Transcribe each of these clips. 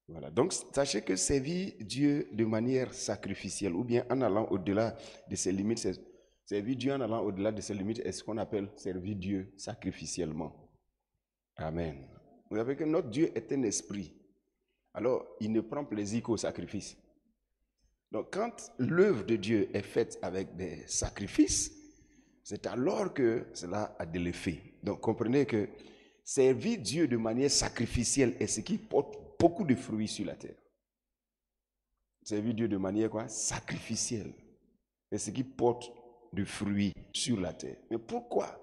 Voilà. Donc, sachez que servir Dieu de manière sacrificielle ou bien en allant au-delà de ses limites, servir Dieu en allant au-delà de ses limites est ce qu'on appelle servir Dieu sacrificiellement. Amen. Vous savez que notre Dieu est un esprit. Alors, il ne prend plaisir qu'au sacrifice. Donc, quand l'œuvre de Dieu est faite avec des sacrifices, c'est alors que cela a de l'effet. Donc, comprenez que servir Dieu de manière sacrificielle est ce qui porte beaucoup de fruits sur la terre. Servir Dieu de manière quoi? Sacrificielle est ce qui porte du fruit sur la terre. Mais pourquoi?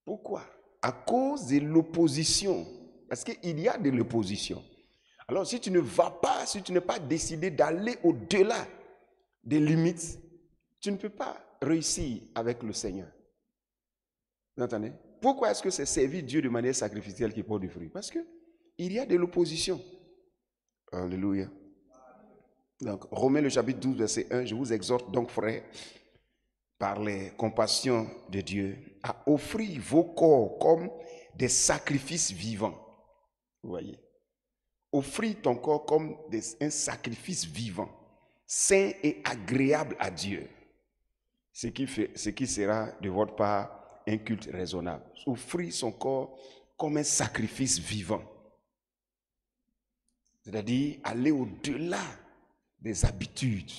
Pourquoi? À cause de l'opposition. Parce qu'il y a de l'opposition. Alors, si tu ne vas pas, si tu n'es pas décidé d'aller au-delà des limites, tu ne peux pas réussir avec le Seigneur. Vous entendez? Pourquoi est-ce que c'est servir Dieu de manière sacrificielle qui porte du fruit? Parce qu'il y a de l'opposition. Alléluia. Donc, Romains le chapitre 12, verset 1, je vous exhorte donc, frères, par les compassions de Dieu, à offrir vos corps comme des sacrifices vivants. Vous voyez? Offrir ton corps comme un sacrifice vivant, saint et agréable à Dieu. Ce qui sera de votre part un culte raisonnable. Offrir son corps comme un sacrifice vivant. C'est-à-dire aller au-delà des habitudes.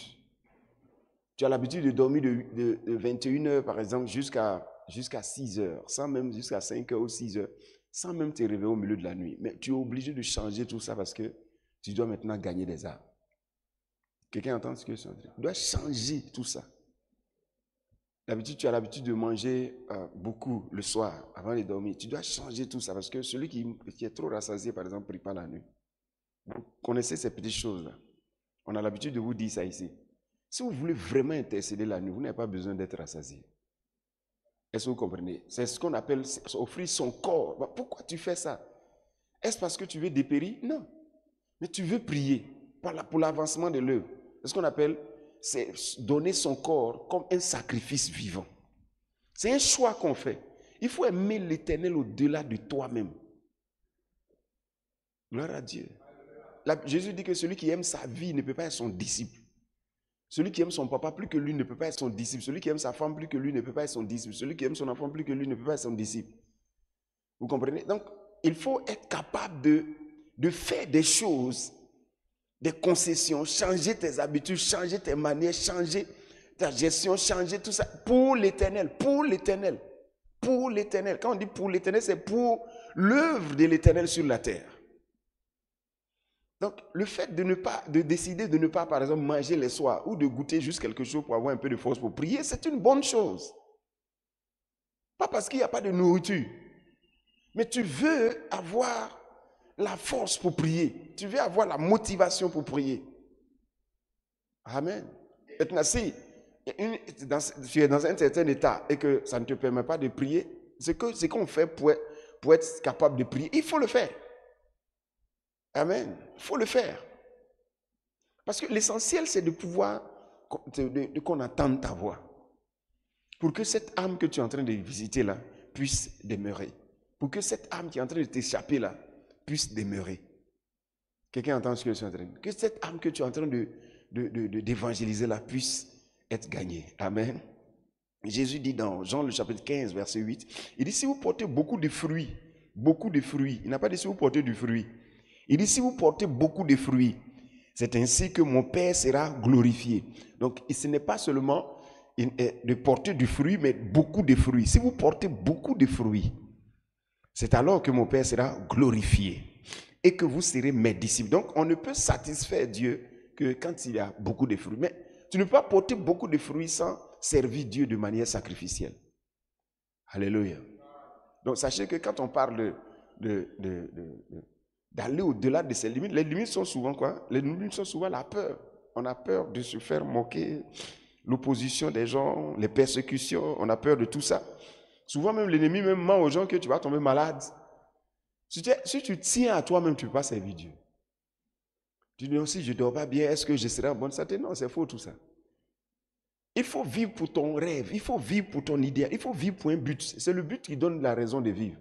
Tu as l'habitude de dormir de 21h par exemple jusqu'à 6h, sans même jusqu'à 5h ou 6h, sans même te réveiller au milieu de la nuit. Mais tu es obligé de changer tout ça parce que tu dois maintenant gagner des âmes. Quelqu'un entend ce que je suis en train de dire? Tu dois changer tout ça. D'habitude, tu as l'habitude de manger beaucoup le soir avant de dormir. Tu dois changer tout ça parce que celui qui est trop rassasié, par exemple, ne prie pas la nuit. Vous connaissez ces petites choses-là. On a l'habitude de vous dire ça ici. Si vous voulez vraiment intercéder la nuit, vous n'avez pas besoin d'être rassasié. Est-ce que vous comprenez? C'est ce qu'on appelle offrir son corps. Pourquoi tu fais ça? Est-ce parce que tu veux dépérir? Non. Mais tu veux prier pour l'avancement de l'œuvre. C'est ce qu'on appelle donner son corps comme un sacrifice vivant. C'est un choix qu'on fait. Il faut aimer l'Éternel au-delà de toi-même. Gloire à Dieu. Jésus dit que celui qui aime sa vie ne peut pas être son disciple. Celui qui aime son papa plus que lui ne peut pas être son disciple. Celui qui aime sa femme plus que lui ne peut pas être son disciple. Celui qui aime son enfant plus que lui ne peut pas être son disciple. Vous comprenez? Donc, il faut être capable de faire des choses, des concessions, changer tes habitudes, changer tes manières, changer ta gestion, changer tout ça pour l'Éternel, pour l'Éternel, pour l'Éternel. Quand on dit pour l'Éternel, c'est pour l'œuvre de l'Éternel sur la terre. Donc, le fait de décider de ne pas, par exemple, manger les soirs ou de goûter juste quelque chose pour avoir un peu de force pour prier, c'est une bonne chose. Pas parce qu'il n'y a pas de nourriture, mais tu veux avoir la force pour prier. Tu veux avoir la motivation pour prier. Amen. Maintenant, si tu es dans un certain état et que ça ne te permet pas de prier, ce qu'on fait pour être capable de prier, il faut le faire. Amen. Il faut le faire. Parce que l'essentiel, c'est de pouvoir, qu'on entende ta voix. Pour que cette âme que tu es en train de visiter là, puisse demeurer. Pour que cette âme qui est en train de t'échapper là, puisse demeurer. Quelqu'un entend ce que je suis en train de dire? Que cette âme que tu es en train d'évangéliser là, puisse être gagnée. Amen. Jésus dit dans Jean le chapitre 15, verset 8, il dit si vous portez beaucoup de fruits, il n'a pas dit si vous portez du fruit. Il dit si vous portez beaucoup de fruits, c'est ainsi que mon Père sera glorifié. Donc, ce n'est pas seulement de porter du fruit, mais beaucoup de fruits. Si vous portez beaucoup de fruits, c'est alors que mon Père sera glorifié et que vous serez mes disciples. Donc, on ne peut satisfaire Dieu que quand il y a beaucoup de fruits. Mais tu ne peux pas porter beaucoup de fruits sans servir Dieu de manière sacrificielle. Alléluia. Donc, sachez que quand on parle d'aller au-delà de ses limites, les limites sont souvent quoi? Les limites sont souvent la peur. On a peur de se faire moquer, l'opposition des gens, les persécutions, on a peur de tout ça. Souvent même l'ennemi même ment aux gens que tu vas tomber malade. Si tu tiens à toi-même, tu ne peux pas servir Dieu. Tu dis aussi, je ne dors pas bien, est-ce que je serai en bonne santé? Non, c'est faux tout ça. Il faut vivre pour ton rêve, il faut vivre pour ton idéal, il faut vivre pour un but. C'est le but qui donne la raison de vivre.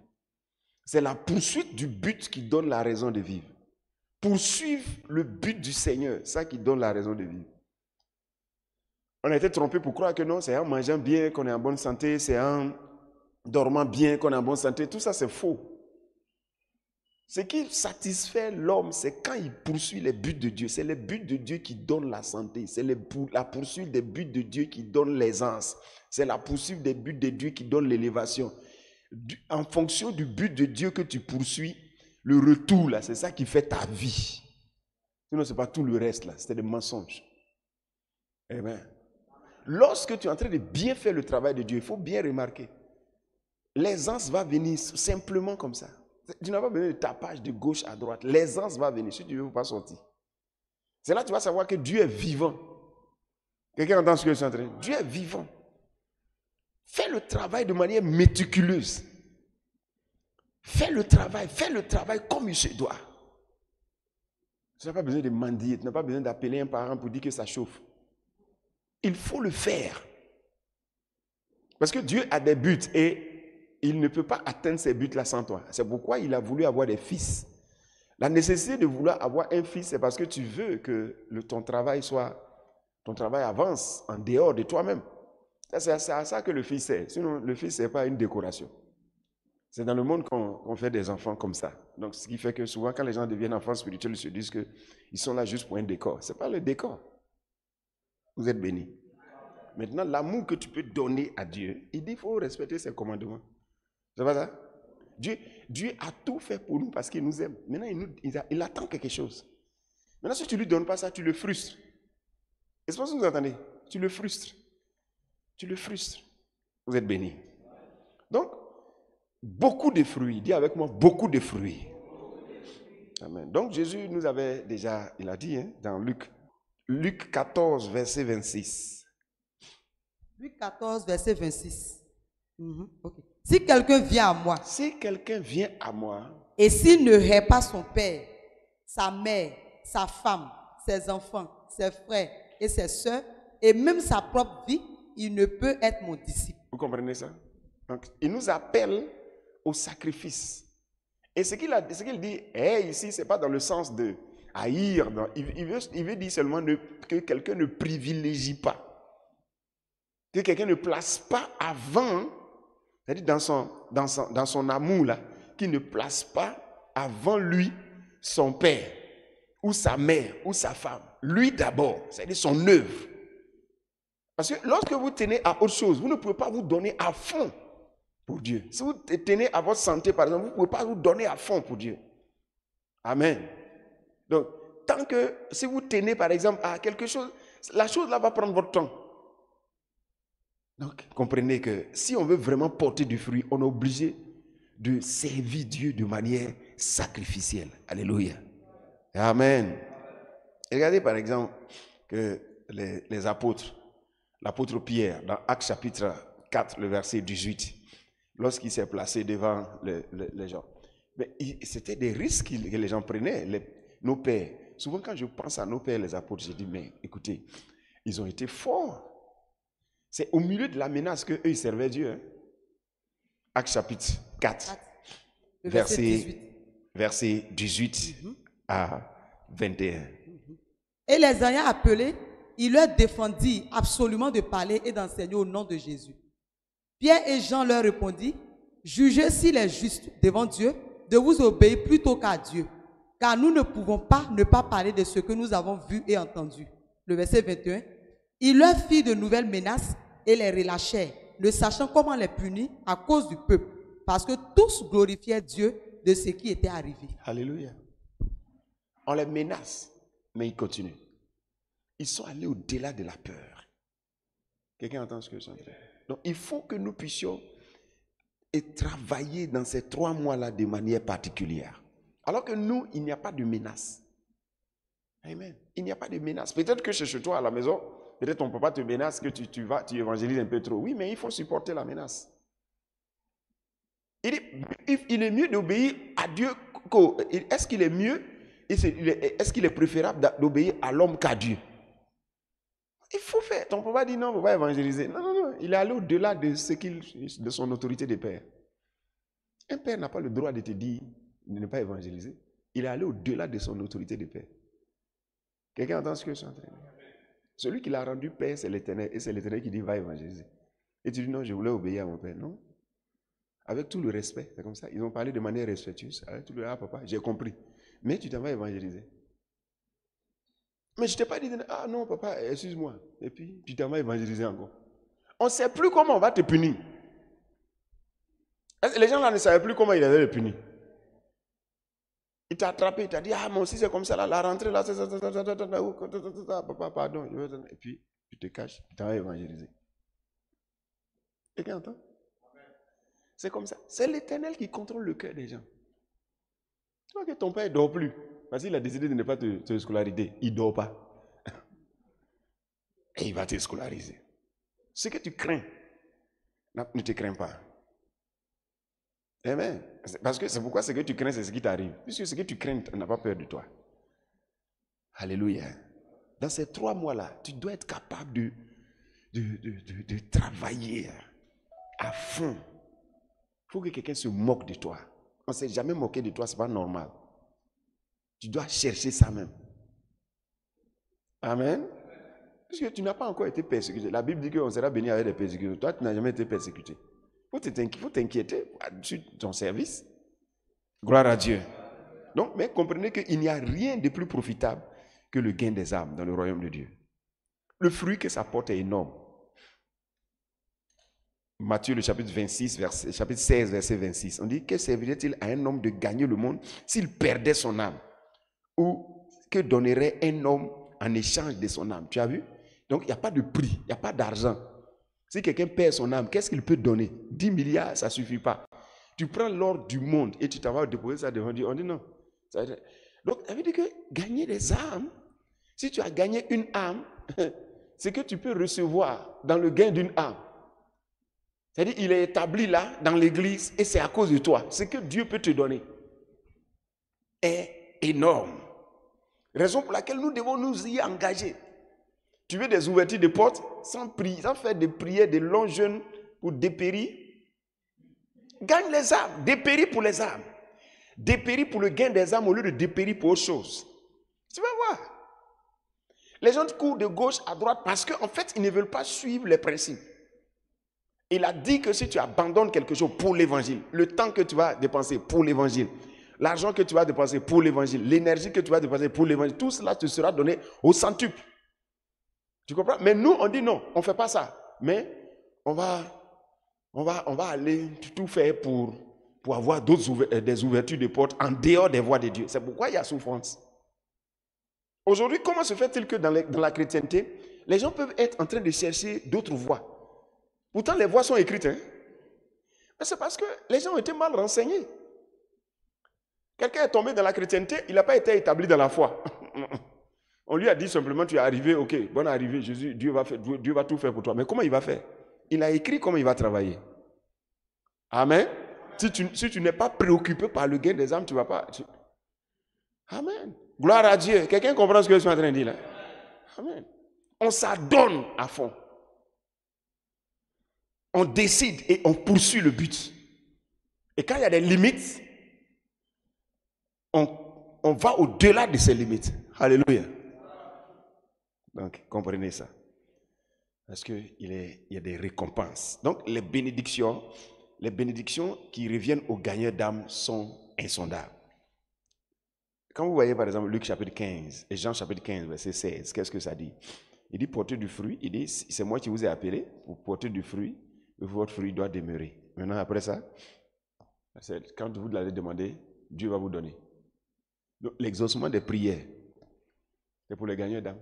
C'est la poursuite du but qui donne la raison de vivre. poursuivre le but du Seigneur, c'est ça qui donne la raison de vivre. On a été trompé pour croire que non, c'est en mangeant bien qu'on est en bonne santé, c'est en dormant bien qu'on est en bonne santé. Tout ça, c'est faux. Ce qui satisfait l'homme, c'est quand il poursuit les buts de Dieu. C'est les buts de Dieu qui donnent la santé. C'est la poursuite des buts de Dieu qui donne l'aisance. C'est la poursuite des buts de Dieu qui donne l'élévation. En fonction du but de Dieu que tu poursuis, le retour, là, c'est ça qui fait ta vie. Sinon, ce n'est pas tout le reste, là. C'est des mensonges. Amen. Lorsque tu es en train de bien faire le travail de Dieu, il faut bien remarquer, l'aisance va venir simplement comme ça. Tu n'as pas besoin de tapage de gauche à droite. L'aisance va venir. Si tu ne veux pas sortir. C'est là que tu vas savoir que Dieu est vivant. Quelqu'un entend ce que je suis en train de dire? Dieu est vivant. Fais le travail de manière méticuleuse. Fais le travail comme il se doit. Tu n'as pas besoin de mendier, tu n'as pas besoin d'appeler un parent pour dire que ça chauffe. Il faut le faire. Parce que Dieu a des buts et il ne peut pas atteindre ces buts-là sans toi. C'est pourquoi il a voulu avoir des fils. La nécessité de vouloir avoir un fils, c'est parce que tu veux que ton travail avance en dehors de toi-même. C'est à ça que le fils sert. Sinon, le fils, ce n'est pas une décoration. C'est dans le monde qu'on fait des enfants comme ça. Donc, ce qui fait que souvent, quand les gens deviennent enfants spirituels, ils se disent qu'ils sont là juste pour un décor. Ce n'est pas le décor. Vous êtes bénis. Maintenant, l'amour que tu peux donner à Dieu, il dit qu'il faut respecter ses commandements. C'est pas ça? Dieu a tout fait pour nous parce qu'il nous aime. Maintenant, il attend quelque chose. Maintenant, si tu ne lui donnes pas ça, tu le frustres. Est-ce que vous entendez? Tu le frustres. Tu le frustres. Vous êtes bénis. Donc, beaucoup de fruits. Dis avec moi, beaucoup de fruits. Amen. Donc, Jésus nous avait déjà, il a dit dans Luc 14, verset 26. Luc 14, verset 26. Okay. Si quelqu'un vient à moi. Si quelqu'un vient à moi. Et s'il ne hait pas son père, sa mère, sa femme, ses enfants, ses frères et ses soeurs, et même sa propre vie, il ne peut être mon disciple. Vous comprenez ça? Donc, il nous appelle au sacrifice. Et ce qu'il dit, ici, ce n'est pas dans le sens de haïr. Il veut dire seulement que quelqu'un ne privilégie pas. Que quelqu'un ne place pas avant, c'est-à-dire dans son amour, là, qu'il ne place pas avant lui son père, ou sa mère, ou sa femme. Lui d'abord, c'est-à-dire son œuvre. Parce que lorsque vous tenez à autre chose, vous ne pouvez pas vous donner à fond pour Dieu. Si vous tenez à votre santé, par exemple, vous ne pouvez pas vous donner à fond pour Dieu. Amen. Donc, tant que si vous tenez, par exemple, à quelque chose, la chose là va prendre votre temps. Donc, comprenez que si on veut vraiment porter du fruit, on est obligé de servir Dieu de manière sacrificielle. Alléluia. Amen. Et regardez par exemple que les apôtres, l'apôtre Pierre, dans Actes chapitre 4, le verset 18, lorsqu'il s'est placé devant les gens, c'était des risques que les gens prenaient, nos pères. Souvent quand je pense à nos pères, les apôtres, je dis, mais écoutez, ils ont été forts. C'est au milieu de la menace qu'eux, ils servaient Dieu. Hein? Actes chapitre 4, verset 18 à 21. Et les ayant appelés, il leur défendit absolument de parler et d'enseigner au nom de Jésus. Pierre et Jean leur répondirent, jugez s'il est juste devant Dieu de vous obéir plutôt qu'à Dieu, car nous ne pouvons pas ne pas parler de ce que nous avons vu et entendu. Le verset 21. Il leur fit de nouvelles menaces et les relâchèrent, ne sachant comment les punir à cause du peuple, parce que tous glorifiaient Dieu de ce qui était arrivé. Alléluia. On les menace, mais ils continuent. Ils sont allés au-delà de la peur. Quelqu'un entend ce que je suis en train de dire? Donc, il faut que nous puissions travailler dans ces 3 mois-là de manière particulière. Alors que nous, il n'y a pas de menace. Amen. Il n'y a pas de menace. Peut-être que chez toi à la maison, peut-être ton papa te menace que tu évangélises un peu trop. Oui, mais il faut supporter la menace. Il est mieux d'obéir à Dieu. Est-ce qu'il est mieux, est-ce qu'il est préférable d'obéir à l'homme qu'à Dieu? Il faut faire. Ton papa dit non, on ne peut pas évangéliser. Non. Il est allé au-delà de son autorité de père. Un père n'a pas le droit de te dire de ne pas évangéliser. Il est allé au-delà de son autorité de père. Quelqu'un entend ce que je suis en train de dire? Celui qui l'a rendu père, c'est l'Éternel. Et c'est l'Éternel qui dit, va évangéliser. Et tu dis, non, je voulais obéir à mon père. Non. Avec tout le respect, c'est comme ça. Ils ont parlé de manière respectueuse. Avec tout le ah papa, j'ai compris. Mais tu t'en vas évangéliser. Mais je ne t'ai pas dit, ah non papa, excuse-moi. Et puis, tu t'en vas évangéliser encore. On ne sait plus comment on va te punir. Les gens là ne savaient plus comment il allait le punir. Il t'a attrapé, il t'a dit, ah moi aussi c'est comme ça, là, la rentrée là, c'est ça, papa, pardon. Et puis, tu te caches, tu t'en vas évangéliser. Quelqu'un entend? C'est comme ça. C'est l'Éternel qui contrôle le cœur des gens. Tu vois que ton père ne dort plus. Parce qu'il a décidé de ne pas te scolariser. Il ne dort pas. Et il va te scolariser. Ce que tu crains, ne te crains pas. Amen. Parce que c'est pourquoi ce que tu crains, c'est ce qui t'arrive. Puisque ce que tu crains, tu n'as pas peur de toi. Alléluia. Dans ces 3 mois-là, tu dois être capable de travailler à fond. Il faut que quelqu'un se moque de toi. On ne s'est jamais moqué de toi, ce n'est pas normal. Tu dois chercher ça même. Amen. Parce que tu n'as pas encore été persécuté. La Bible dit qu'on sera béni avec des persécutions. Toi, tu n'as jamais été persécuté. Il faut t'inquiéter sur ton service. Gloire à Dieu. Donc, mais comprenez qu'il n'y a rien de plus profitable que le gain des âmes dans le royaume de Dieu. Le fruit que ça porte est énorme. Matthieu, le chapitre 16, verset 26. On dit, que servirait-il à un homme de gagner le monde s'il perdait son âme? Ou que donnerait un homme en échange de son âme? Tu as vu? Donc, il n'y a pas de prix, il n'y a pas d'argent. Si quelqu'un perd son âme, qu'est-ce qu'il peut donner? 10 milliards, ça ne suffit pas. Tu prends l'or du monde et tu t'en vas déposer ça devant Dieu. On dit non. Donc, ça veut dire que gagner des âmes, si tu as gagné une âme, c'est que tu peux recevoir dans le gain d'une âme. C'est-à-dire qu'il est établi là, dans l'église, et c'est à cause de toi. Ce que Dieu peut te donner est énorme. Raison pour laquelle nous devons nous y engager. Tu veux des ouvertures de portes sans prier, sans faire des prières, des longs jeûnes pour dépérir? Gagne les âmes, dépérir pour les âmes. Dépérir pour le gain des âmes au lieu de dépérir pour autre chose. Tu vas voir. Les gens courent de gauche à droite parce qu'en fait, ils ne veulent pas suivre les principes. Il a dit que si tu abandonnes quelque chose pour l'évangile, le temps que tu vas dépenser pour l'évangile, l'argent que tu vas dépenser pour l'évangile, l'énergie que tu vas dépenser pour l'évangile, tout cela te sera donné au centuple. Tu comprends? Mais nous, on dit non, on ne fait pas ça. Mais on va aller tout faire pour avoir des ouvertures de portes en dehors des voies de Dieu. C'est pourquoi il y a souffrance. Aujourd'hui, comment se fait-il que dans la chrétienté, les gens peuvent être en train de chercher d'autres voies? Pourtant, les voies sont écrites. Hein? Mais c'est parce que les gens ont été mal renseignés. Quelqu'un est tombé dans la chrétienté, il n'a pas été établi dans la foi. On lui a dit simplement, tu es arrivé, ok, bonne arrivée, Jésus, Dieu va tout faire pour toi. Mais comment il va faire? Il a écrit comment il va travailler. Amen. Si tu n'es pas préoccupé par le gain des âmes, tu ne vas pas... Amen. Gloire à Dieu. Quelqu'un comprend ce que je suis en train de dire là? Amen. On s'adonne à fond. On décide et on poursuit le but. Et quand il y a des limites, on va au-delà de ces limites. Alléluia. Donc, comprenez ça. Parce qu'il y a des récompenses. Donc, les bénédictions qui reviennent aux gagneurs d'âme sont insondables. Quand vous voyez par exemple Luc chapitre 15 et Jean chapitre 15, verset 16, qu'est-ce que ça dit? Il dit portez du fruit. Il dit c'est moi qui vous ai appelé pour porter du fruit. Votre fruit doit demeurer. Maintenant, après ça, quand vous l'allez demander, Dieu va vous donner. Donc, l'exaucement des prières, c'est pour les gagneurs d'âme.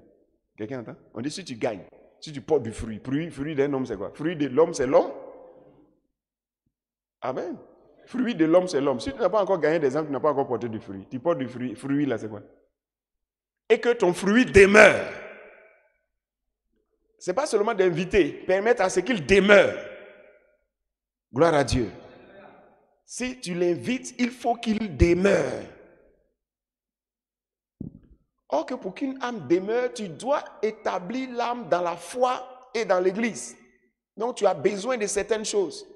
Quelqu'un entend? On dit si tu gagnes, si tu portes du fruit, fruit d'un homme, c'est quoi? Fruit de l'homme, c'est l'homme. Amen. Fruit de l'homme, c'est l'homme. Si tu n'as pas encore gagné des âmes, tu n'as pas encore porté du fruit. Tu portes du fruit. Fruit, là, c'est quoi? Et que ton fruit demeure. Ce n'est pas seulement d'inviter, permettre à ce qu'il demeure. Gloire à Dieu. Si tu l'invites, il faut qu'il demeure. Or que pour qu'une âme demeure, tu dois établir l'âme dans la foi et dans l'église. Donc tu as besoin de certaines choses.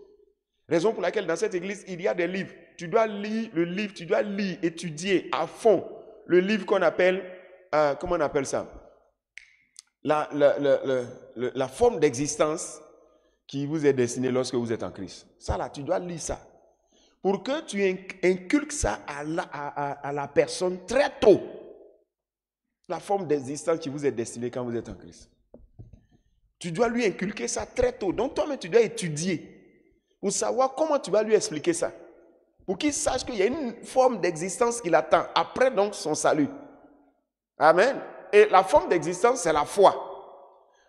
Raison pour laquelle dans cette église, il y a des livres. tu dois lire le livre, tu dois lire, étudier à fond le livre qu'on appelle, comment on appelle ça? La forme d'existence qui vous est destinée lorsque vous êtes en Christ. Ça là, tu dois lire ça. Pour que tu inculques ça à la personne très tôt. La forme d'existence qui vous est destinée quand vous êtes en Christ. Tu dois lui inculquer ça très tôt. Donc toi-même, tu dois étudier pour savoir comment tu vas lui expliquer ça. Pour qu'il sache qu'il y a une forme d'existence qui l'attend après donc son salut. Amen. Et la forme d'existence, c'est la foi.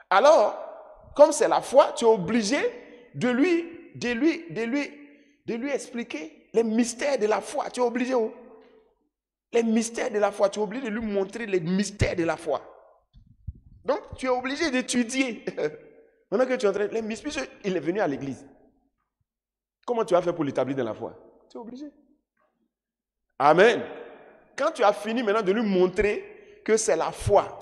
Alors, comme c'est la foi, tu es obligé de lui expliquer les mystères de la foi. Tu es obligé. Les mystères de la foi. Tu es obligé de lui montrer les mystères de la foi. Donc, tu es obligé d'étudier. Maintenant que tu es en train, les mystères, il est venu à l'église. Comment tu vas faire pour l'établir dans la foi? Tu es obligé. Amen. Quand tu as fini maintenant de lui montrer que c'est la foi,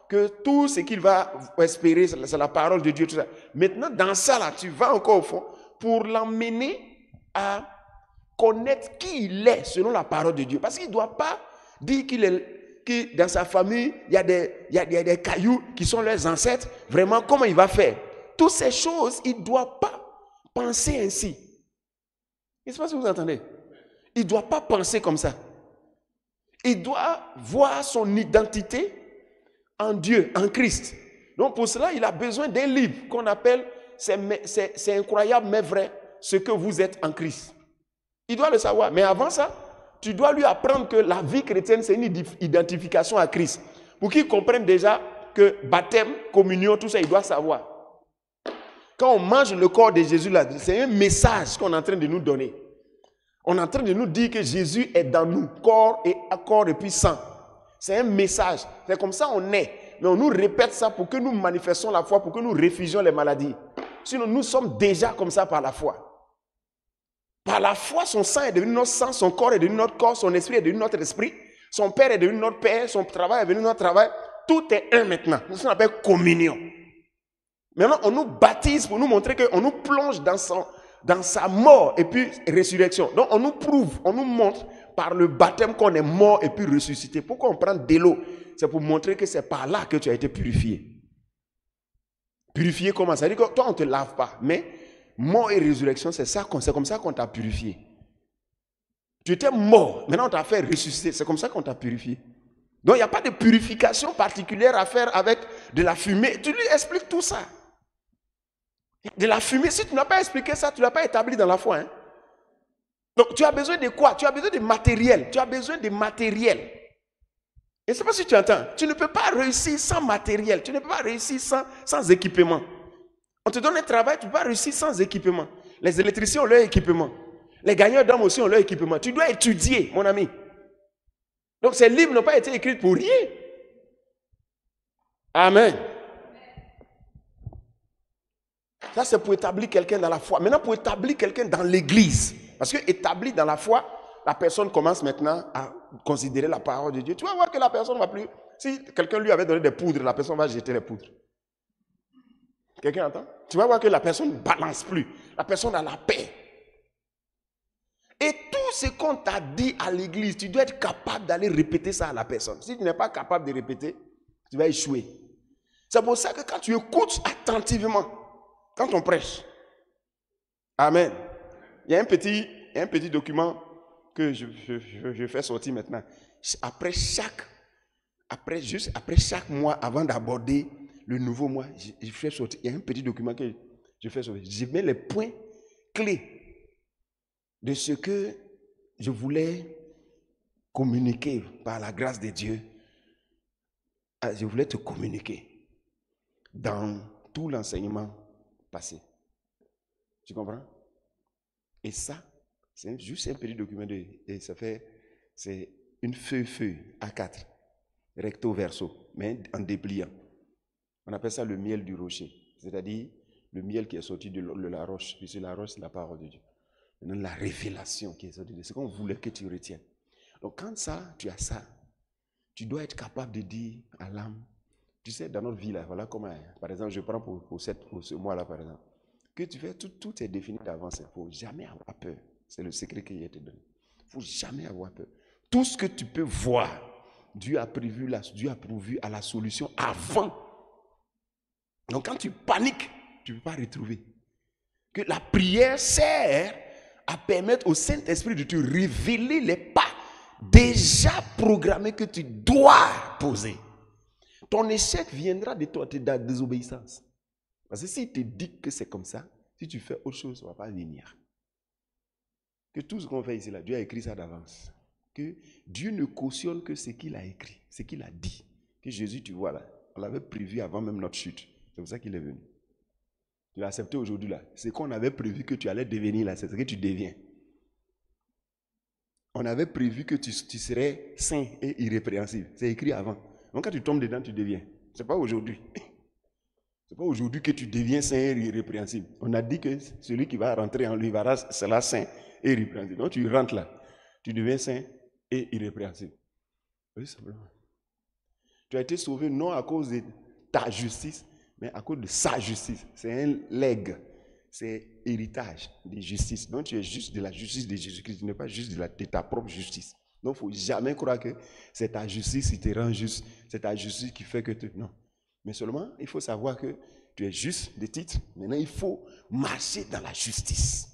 que tout ce qu'il va espérer, c'est la parole de Dieu, tout ça. Maintenant, dans ça, là, tu vas encore au fond pour l'emmener à connaître qui il est selon la parole de Dieu. Parce qu'il ne doit pas dire que dans sa famille, il y a des cailloux qui sont leurs ancêtres. Vraiment, comment il va faire? Toutes ces choses, il ne doit pas penser ainsi. Je ne sais pas si vous entendez. Il ne doit pas penser comme ça. Il doit voir son identité en Dieu, en Christ. Donc pour cela, il a besoin d'un livre qu'on appelle « C'est incroyable mais vrai, ce que vous êtes en Christ ». Il doit le savoir. Mais avant ça, tu dois lui apprendre que la vie chrétienne, c'est une identification à Christ. Pour qu'il comprenne déjà que baptême, communion, tout ça, il doit savoir. Quand on mange le corps de Jésus, là, c'est un message qu'on est en train de nous donner. On est en train de nous dire que Jésus est dans nous, corps et puis sang. C'est un message. C'est comme ça on est. Mais on nous répète ça pour que nous manifestions la foi, pour que nous refusions les maladies. Sinon, nous sommes déjà comme ça par la foi. Par la foi, son sang est devenu notre sang, son corps est devenu notre corps, son esprit est devenu notre esprit, son père est devenu notre père, son travail est devenu notre travail. Tout est un maintenant. C'est ce qu'on appelle communion. Maintenant, on nous baptise pour nous montrer qu'on nous plonge dans sa mort et puis résurrection. Donc, on nous prouve, on nous montre par le baptême qu'on est mort et puis ressuscité. Pourquoi on prend de l'eau? C'est pour montrer que c'est par là que tu as été purifié. Purifié comment? Ça veut dire que toi, on ne te lave pas. Mais mort et résurrection, c'est comme ça qu'on t'a purifié. Tu étais mort, maintenant on t'a fait ressusciter. C'est comme ça qu'on t'a purifié. Donc, il n'y a pas de purification particulière à faire avec de la fumée. Tu lui expliques tout ça. De la fumée, si tu n'as pas expliqué ça, tu ne l'as pas établi dans la foi. Hein? Donc, tu as besoin de quoi? Tu as besoin de matériel. Tu as besoin de matériel. Et je ne sais pas si tu entends. Tu ne peux pas réussir sans matériel. Tu ne peux pas réussir sans équipement. On te donne un travail, tu ne peux pas réussir sans équipement. Les électriciens ont leur équipement. Les gagnants d'âme aussi ont leur équipement. Tu dois étudier, mon ami. Donc, ces livres n'ont pas été écrits pour rien. Amen. Ça, c'est pour établir quelqu'un dans la foi. Maintenant, pour établir quelqu'un dans l'église. Parce que établi dans la foi, la personne commence maintenant à considérer la parole de Dieu. Tu vas voir que la personne ne va plus... Si quelqu'un lui avait donné des poudres, la personne va jeter les poudres. Quelqu'un entend? Tu vas voir que la personne ne balance plus. La personne a la paix. Et tout ce qu'on t'a dit à l'église, tu dois être capable d'aller répéter ça à la personne. Si tu n'es pas capable de répéter, tu vas échouer. C'est pour ça que quand tu écoutes attentivement, quand on prêche, amen. Il y a un petit document que je fais sortir maintenant. Après chaque mois, avant d'aborder le nouveau mois, je fais sortir. Il y a un petit document que je fais sortir. Je mets les points clés de ce que je voulais communiquer par la grâce de Dieu. Je voulais te communiquer dans tout l'enseignement passé. Tu comprends? Et ça, c'est juste un petit document et c'est une feuille A4, recto verso, mais en dépliant. On appelle ça le miel du rocher, c'est-à-dire le miel qui est sorti de la roche, puisque la roche, c'est la parole de Dieu. Maintenant, la révélation qui est sortie de Dieu, c'est ce qu'on voulait que tu retiennes. Donc, quand tu as ça, tu dois être capable de dire à l'âme, tu sais, dans notre vie, là, voilà comment, par exemple, je prends pour ce mois-là, par exemple, que tu fais, tout est défini d'avance, il ne faut jamais avoir peur. C'est le secret qu'il a te donné. Il ne faut jamais avoir peur. Tout ce que tu peux voir, Dieu a prévu à la solution avant. Donc quand tu paniques, tu ne peux pas retrouver. Que la prière sert à permettre au Saint-Esprit de te révéler les pas déjà programmés que tu dois poser. Ton échec viendra de ta désobéissance. Parce que s'il te dit que c'est comme ça, si tu fais autre chose, ça ne va pas venir. Que tout ce qu'on fait ici, là, Dieu a écrit ça d'avance. Que Dieu ne cautionne que ce qu'il a écrit, ce qu'il a dit. Que Jésus, tu vois là, on l'avait prévu avant même notre chute. C'est pour ça qu'il est venu. Tu l'as accepté aujourd'hui là. Ce qu'on avait prévu que tu allais devenir là, c'est ce que tu deviens. On avait prévu que tu serais saint et irrépréhensible. C'est écrit avant. Donc quand tu tombes dedans, tu deviens. Ce n'est pas aujourd'hui. Ce n'est pas aujourd'hui que tu deviens saint et irrépréhensible. On a dit que celui qui va rentrer en lui sera saint et irrépréhensible. Donc tu rentres là. Tu deviens saint et irrépréhensible. Oui, simplement. Tu as été sauvé non à cause de ta justice, mais à cause de sa justice. C'est un legs. C'est héritage de justice. Donc tu es juste de la justice de Jésus-Christ. Tu n'es pas juste de ta propre justice. Donc il ne faut jamais croire que c'est ta justice qui te rend juste. C'est ta justice qui fait que tu... Non. Mais seulement, il faut savoir que tu es juste de titre. Maintenant, il faut marcher dans la justice.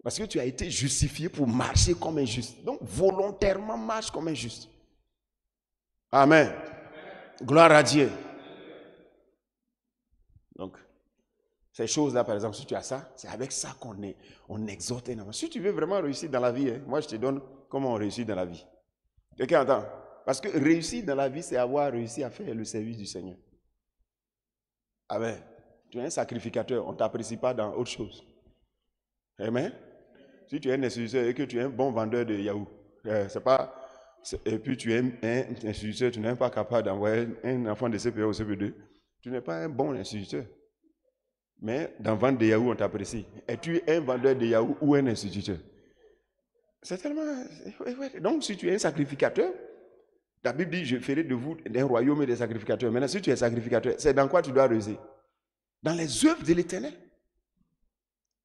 Parce que tu as été justifié pour marcher comme un juste. Donc, volontairement, marche comme un juste. Amen. Gloire à Dieu. Donc, ces choses-là, par exemple, si tu as ça, c'est avec ça qu'on exhorte énormément. Si tu veux vraiment réussir dans la vie, moi, je te donne comment on réussit dans la vie. Quelqu'un entend? Parce que réussir dans la vie, c'est avoir réussi à faire le service du Seigneur. Amen. Tu es un sacrificateur, on ne t'apprécie pas dans autre chose. Amen. Si tu es un instituteur et que tu es un bon vendeur de Yahoo, et puis tu es un instituteur, tu n'es pas capable d'envoyer un enfant de CPE au CP2, tu n'es pas un bon instituteur. Mais dans vendre de Yahoo, on t'apprécie. Es-tu un vendeur de Yahoo ou un instituteur? C'est tellement... Donc, si tu es un sacrificateur, la Bible dit, je ferai de vous un royaume et des sacrificateurs. Maintenant, si tu es sacrificateur, c'est dans quoi tu dois réussir? Dans les œuvres de l'Éternel.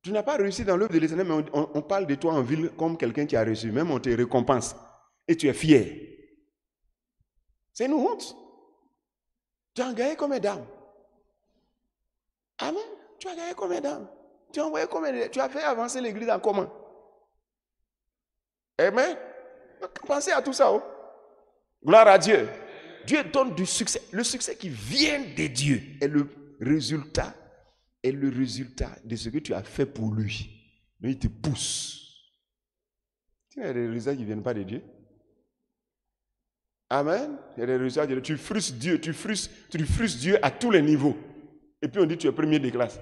Tu n'as pas réussi dans l'œuvre de l'Éternel, mais on parle de toi en ville comme quelqu'un qui a réussi. Même on te récompense. Et tu es fier. C'est une honte. Tu as gagné combien d'âmes? Amen. Tu as gagné combien d'âmes? Tu as envoyé combien d'âmes? Tu as fait avancer l'église en comment? Amen. Pensez à tout ça. Oh. Gloire à Dieu. Dieu donne du succès. Le succès qui vient de Dieu est le résultat de ce que tu as fait pour lui. Donc il te pousse. Il y a des résultats qui ne viennent pas de Dieu. Amen. Il y a des résultats de Dieu. Tu frustres Dieu à tous les niveaux. Et puis on dit que tu es premier de classe.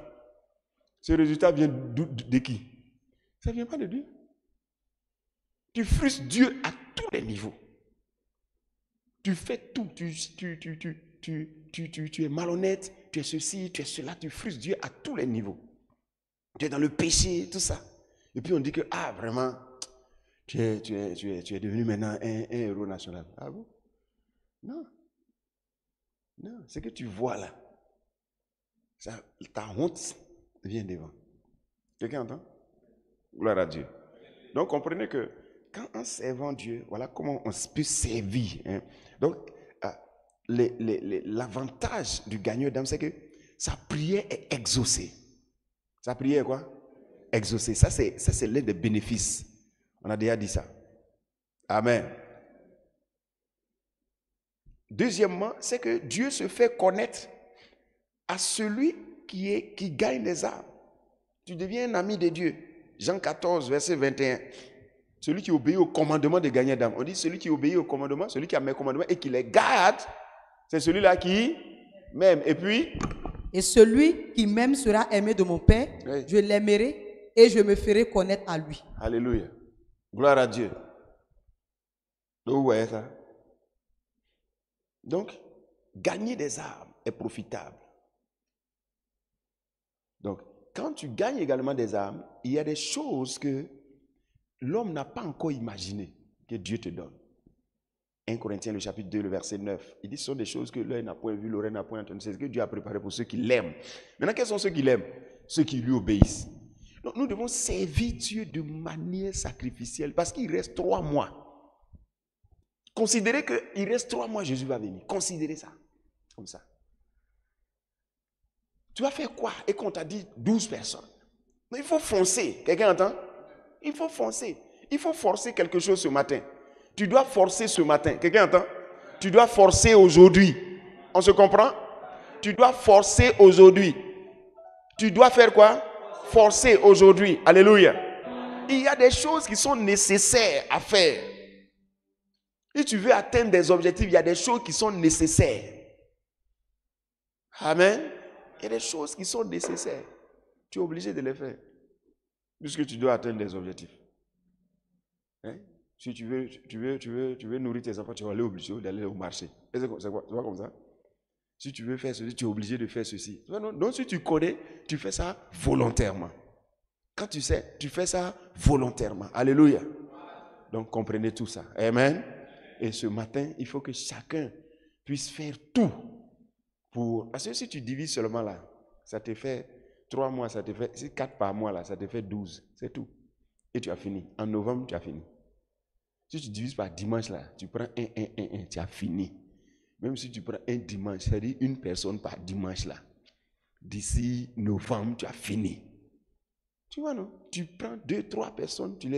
Ce résultat vient de qui? Ça ne vient pas de Dieu. Tu frustres Dieu à tous les niveaux. Tu fais tout. Tu es malhonnête, tu es ceci, tu es cela. Tu frustres Dieu à tous les niveaux. Tu es dans le péché, tout ça. Et puis on dit que, vraiment, tu es devenu maintenant un héros national. Ah bon? Non. Non, ce que tu vois là, ta honte vient devant. Quelqu'un entend? Gloire à Dieu. Donc comprenez que quand en servant Dieu, voilà comment on peut servir. Hein. Donc l'avantage du gagneur d'âme, c'est que sa prière est exaucée. Sa prière est quoi? Exaucée. Ça c'est l'un des bénéfices. On a déjà dit ça. Amen. Deuxièmement, c'est que Dieu se fait connaître à celui qui gagne les âmes. Tu deviens un ami de Dieu. Jean 14, verset 21. Celui qui obéit au commandement de gagner d'âme. On dit celui qui obéit au commandement, celui qui a mes commandements et qui les garde, c'est celui-là qui m'aime. Et puis? Et celui qui m'aime sera aimé de mon Père. Oui. Je l'aimerai et je me ferai connaître à lui. Alléluia. Gloire à Dieu. Donc, vous voyez ça? Donc, gagner des âmes est profitable. Donc, quand tu gagnes également des âmes, il y a des choses que l'homme n'a pas encore imaginées que Dieu te donne. 1 Corinthiens, le chapitre 2, le verset 9. Il dit ce sont des choses que l'œil n'a point vu, l'oreille n'a point entendu. C'est ce que Dieu a préparé pour ceux qui l'aiment. Maintenant, quels sont ceux qui l'aiment? Ceux qui lui obéissent. Donc, nous devons servir Dieu de manière sacrificielle parce qu'il reste 3 mois. Considérez qu'il reste 3 mois, Jésus va venir. Considérez ça. Comme ça. Tu vas faire quoi? Et qu'on t'a dit 12 personnes. Mais il faut foncer. Quelqu'un entend? Il faut foncer. Il faut forcer quelque chose ce matin. Tu dois forcer ce matin. Quelqu'un entend? Tu dois forcer aujourd'hui. On se comprend? Tu dois forcer aujourd'hui. Tu dois faire quoi? Forcer aujourd'hui. Alléluia. Il y a des choses qui sont nécessaires à faire. Si tu veux atteindre des objectifs, il y a des choses qui sont nécessaires. Amen. Il y a des choses qui sont nécessaires. Tu es obligé de les faire. Puisque tu dois atteindre des objectifs. Hein? Si tu veux nourrir tes enfants, tu vas aller obligé d'aller au marché. C'est quoi? C'est pas comme ça? Si tu veux faire ceci, tu es obligé de faire ceci. Donc si tu connais, tu fais ça volontairement. Quand tu sais, tu fais ça volontairement. Alléluia. Donc comprenez tout ça. Amen. Et ce matin, il faut que chacun puisse faire tout pour... Parce que si tu divises seulement là, ça te fait 3 mois, ça te fait... C'est 4 par mois là, ça te fait 12. C'est tout. Et tu as fini. En novembre, tu as fini. Si tu divises par dimanche là, tu prends 1, tu as fini. Même si tu prends un dimanche, c'est-à-dire une personne par dimanche là. D'ici novembre, tu as fini. Tu vois, non? Tu prends 2, 3 personnes, tu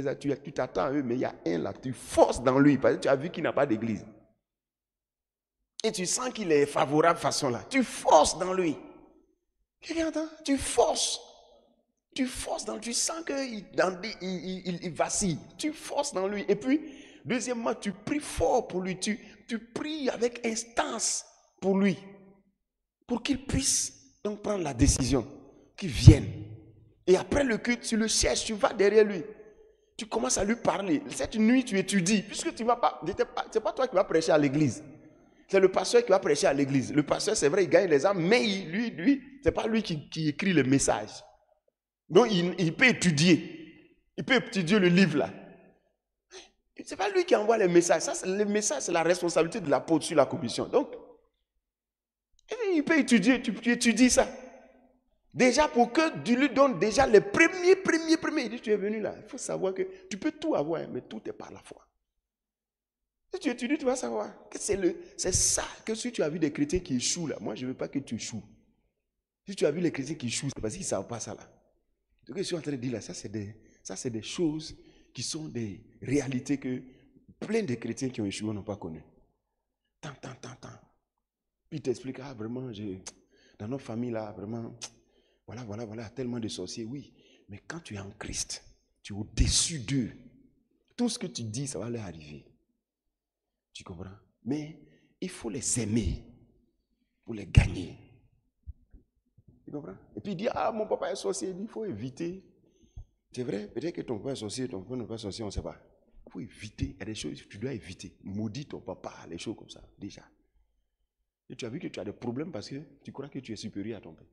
t'attends à eux, mais il y a un là, tu forces dans lui, parce que tu as vu qu'il n'a pas d'église. Et tu sens qu'il est favorable façon là. Tu forces dans lui. Quelqu'un entend? Tu forces. Tu forces dans lui. Tu sens qu'il vacille. Tu forces dans lui. Et puis, deuxièmement, tu pries fort pour lui. Tu pries avec instance pour lui. Pour qu'il puisse donc prendre la décision. Qu'il vienne. Et après le culte, tu le cherches, tu vas derrière lui. Tu commences à lui parler. Cette nuit, tu étudies. Puisque tu ne vas pas, c'est pas toi qui vas prêcher à l'église. C'est le pasteur qui va prêcher à l'église. Le pasteur, c'est vrai, il gagne les âmes, mais lui, c'est pas lui qui écrit le message. Donc, il peut étudier. Il peut étudier le livre là. C'est pas lui qui envoie les messages. Ça, le message, c'est la responsabilité de l'apôtre sur la commission. Donc, il peut étudier, tu étudies ça. Déjà, pour que tu lui donnes déjà les premiers. Il dit, tu es venu là. Il faut savoir que tu peux tout avoir, mais tout est par la foi. Si tu étudies, tu vas savoir que c'est ça que si tu as vu des chrétiens qui échouent là, moi je ne veux pas que tu échoues. Si tu as vu les chrétiens qui échouent, c'est parce qu'ils ne savent pas ça là. Ce que je suis en train de dire là, ça c'est des choses qui sont des réalités que plein de chrétiens qui ont échoué n'ont pas connues. Tant. Puis ils t'expliquent, vraiment, dans notre famille là, vraiment, voilà, tellement de sorciers, oui. Mais quand tu es en Christ, tu es au-dessus d'eux. Tout ce que tu dis, ça va leur arriver. Tu comprends? Mais il faut les aimer pour les gagner. Tu comprends? Et puis il dit, mon papa est sorcier, il faut éviter. C'est vrai, peut-être que ton papa est sorcier, ton papa n'est pas sorcier, on ne sait pas. Il faut éviter, il y a des choses que tu dois éviter. Maudis ton papa, les choses comme ça, déjà. Et tu as vu que tu as des problèmes parce que tu crois que tu es supérieur à ton père.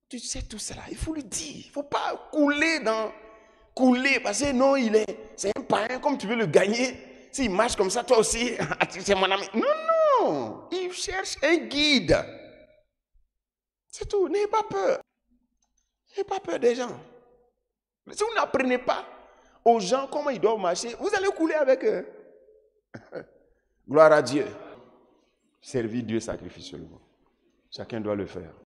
Tu sais tout cela, il faut lui dire. Il ne faut pas couler parce que non, c'est un païen, comme tu veux le gagner. S'il marche comme ça, toi aussi, c'est mon ami. Non, il cherche un guide. C'est tout, n'ayez pas peur. N'ayez pas peur des gens. Si vous n'apprenez pas aux gens comment ils doivent marcher, vous allez couler avec eux. Gloire à Dieu. Servir Dieu sacrificiellement. Chacun doit le faire.